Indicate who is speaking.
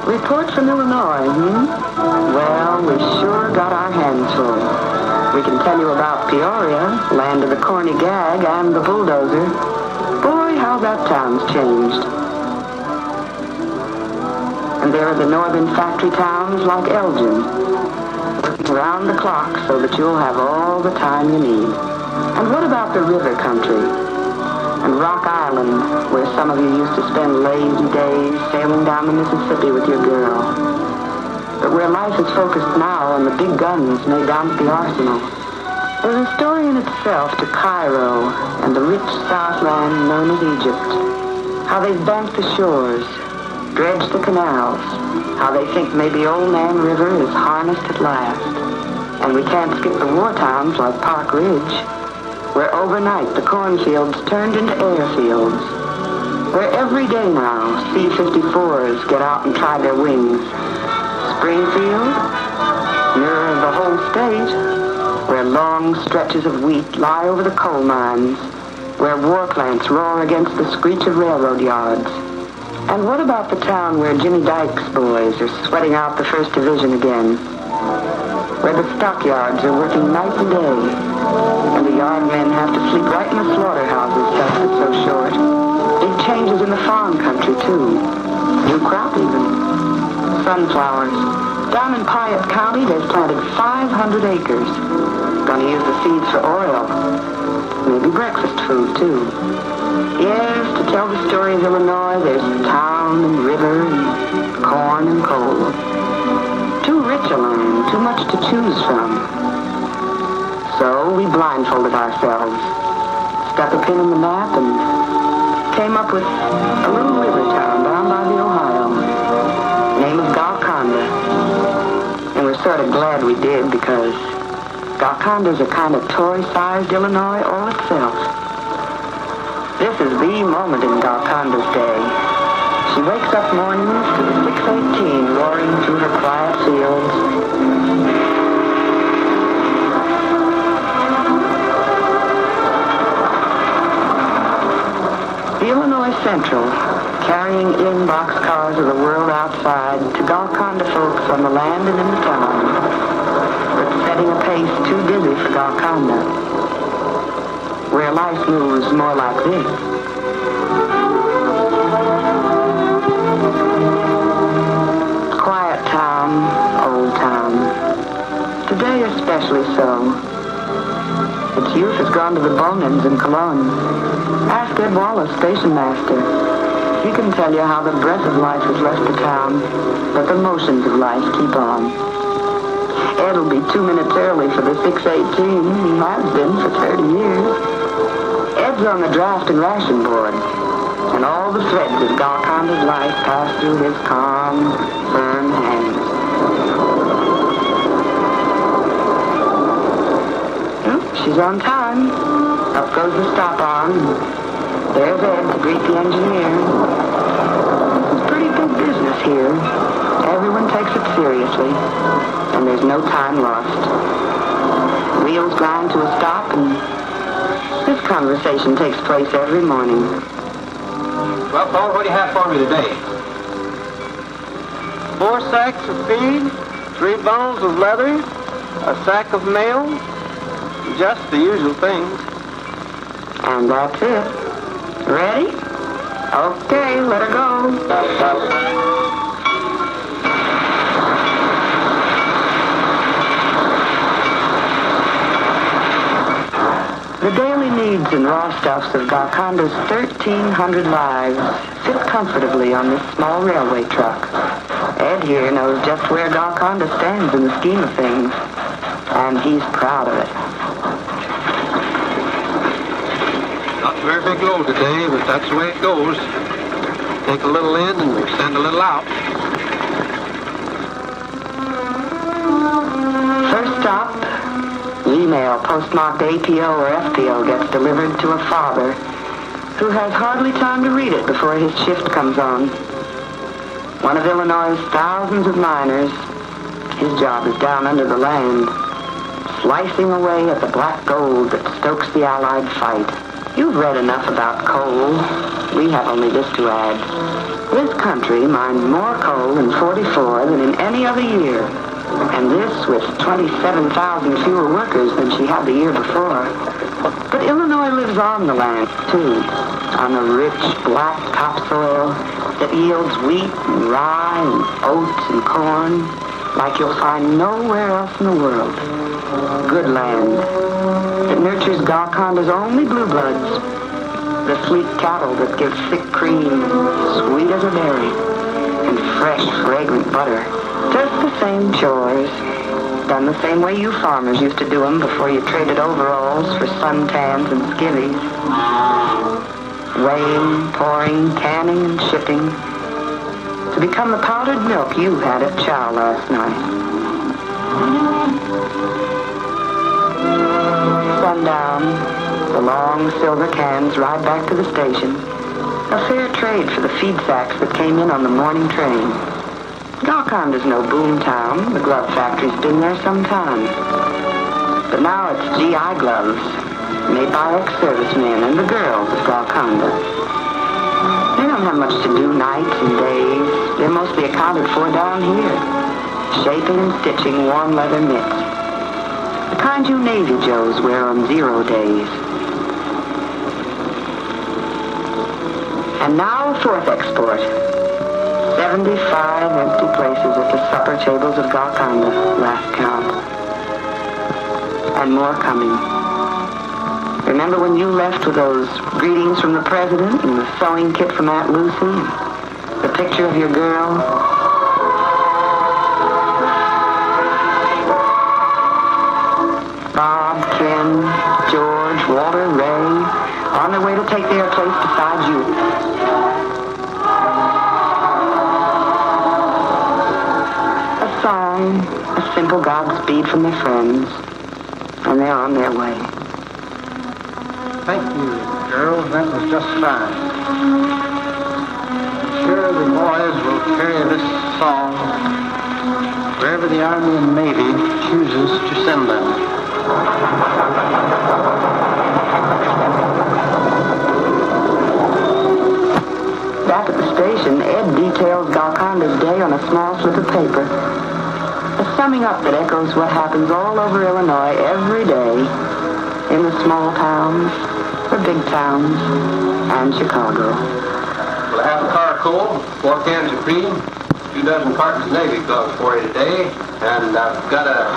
Speaker 1: Report from Illinois, Well, we sure got our hands full. We can tell you about Peoria, land of the corny gag and the bulldozer. Boy, how that town's changed. And there are the northern factory towns like Elgin, working around the clock so that you'll have all the time you need. And what about the river country? And Rock Island, where some of you used to spend lazy days sailing down the Mississippi with your girl. But where life is focused now on the big guns made down at the arsenal. There's a story in itself to Cairo and the rich southland known as Egypt. How they've banked the shores, dredged the canals, how they think maybe Old Man River is harnessed at last. And we can't skip the war towns like Park Ridge, where overnight the cornfields turned into airfields, where every day now C-54s get out and try their wings. Springfield, mirror of the whole state, where long stretches of wheat lie over the coal mines, where war plants roar against the screech of railroad yards. And what about the town where Jimmy Dyke's boys are sweating out the First Division again, where the stockyards are working night and day, and the yard men have to sleep right in the slaughterhouses since it's so short. Big changes in the farm country, too. New crop, even. Sunflowers. Down in Piatt County, they've planted 500 acres. Gonna use the seeds for oil. Maybe breakfast food, too. Yes, to tell the story of Illinois, there's town and river and corn and coal. Too rich a land, too much to choose from. So we blindfolded ourselves, stuck a pin in the map, and came up with a little river town down by the Ohio, name of Golconda. And we're sort of glad we did, because Golconda's a kind of toy-sized Illinois all itself. This is the moment in Golconda's day. She wakes up mornings to the 618 roaring through her quiet fields. The Illinois Central, carrying in boxcars of the world outside to Golconda folks on the land and in the town, but setting a pace too dizzy for Golconda, where life moves more like this. Quiet town, old town. Today especially so. Its youth has gone to the Bonins in Cologne. Ask Ed Wallace, station master. He can tell you how the breath of life has left the town, but the motions of life keep on. Ed'll be 2 minutes early for the 618. He has been for 30 years. Ed's on the draft and ration board, and all the threads of Golconda's life pass through his calm, firm hands. She's on time. Up goes the stop arm. There's Ed to greet the engineer. It's pretty big business here. Everyone takes it seriously, and there's no time lost. Wheels grind to a stop, and this conversation takes place every morning.
Speaker 2: Well, Paul, what do you have for me today?
Speaker 3: 4 sacks of feed, 3 bundles of leather, a sack of mail, just the usual things.
Speaker 1: And that's it. Ready? Okay, let her go. The daily needs and raw stuffs of Golconda's 1,300 lives fit comfortably on this small railway truck. Ed here knows just where Golconda stands in the scheme of things, and he's proud of it.
Speaker 2: Not a very big load today, but that's the way it goes. Take a little in and send a little out.
Speaker 1: First stop, email postmarked APO or FPO gets delivered to a father who has hardly time to read it before his shift comes on. One of Illinois' thousands of miners. His job is down under the land, slicing away at the black gold that stokes the Allied fight. You've read enough about coal. We have only this to add. This country mined more coal in 44 than in any other year. And this with 27,000 fewer workers than she had the year before. But Illinois lives on the land, too, on the rich black topsoil that yields wheat and rye and oats and corn like you'll find nowhere else in the world. Good land that nurtures Golconda's only blue bloods, the sleek cattle that give thick cream, sweet as a berry, and fresh, fragrant butter. Just the same chores, done the same way you farmers used to do them before you traded overalls for suntans and skivvies. Weighing, pouring, canning, and shipping to become the powdered milk you had at chow last night. Sundown, the long silver cans ride back to the station. A fair trade for the feed sacks that came in on the morning train. Golconda's no boom town. The glove factory's been there some time. But now it's GI gloves, made by ex-servicemen and the girls of Golconda. They don't have much to do nights and days. They're mostly accounted for down here, shaping and stitching warm leather mitts. The kind you Navy Joes wear on 0 days. And now a fourth export. 75 empty places at the supper tables of Golconda, last count. And more coming. Remember when you left with those greetings from the President and the sewing kit from Aunt Lucy? The picture of your girl? Bob, Ken, George, Walter, Ray, on their way to take their place beside you. Song, a simple Godspeed from their friends, and they're on their way.
Speaker 3: Thank you, girls. That was just fine. I'm sure the boys will carry this song wherever the Army and Navy chooses to send them.
Speaker 1: Back at the station, Ed details Golconda's day on a small slip of paper. A summing up that echoes what happens all over Illinois every day, in the small towns, the big towns, and Chicago.
Speaker 2: We'll have a car coal, 4 cans of cream, 2 dozen cartons of Navy gloves for you today, and I've got a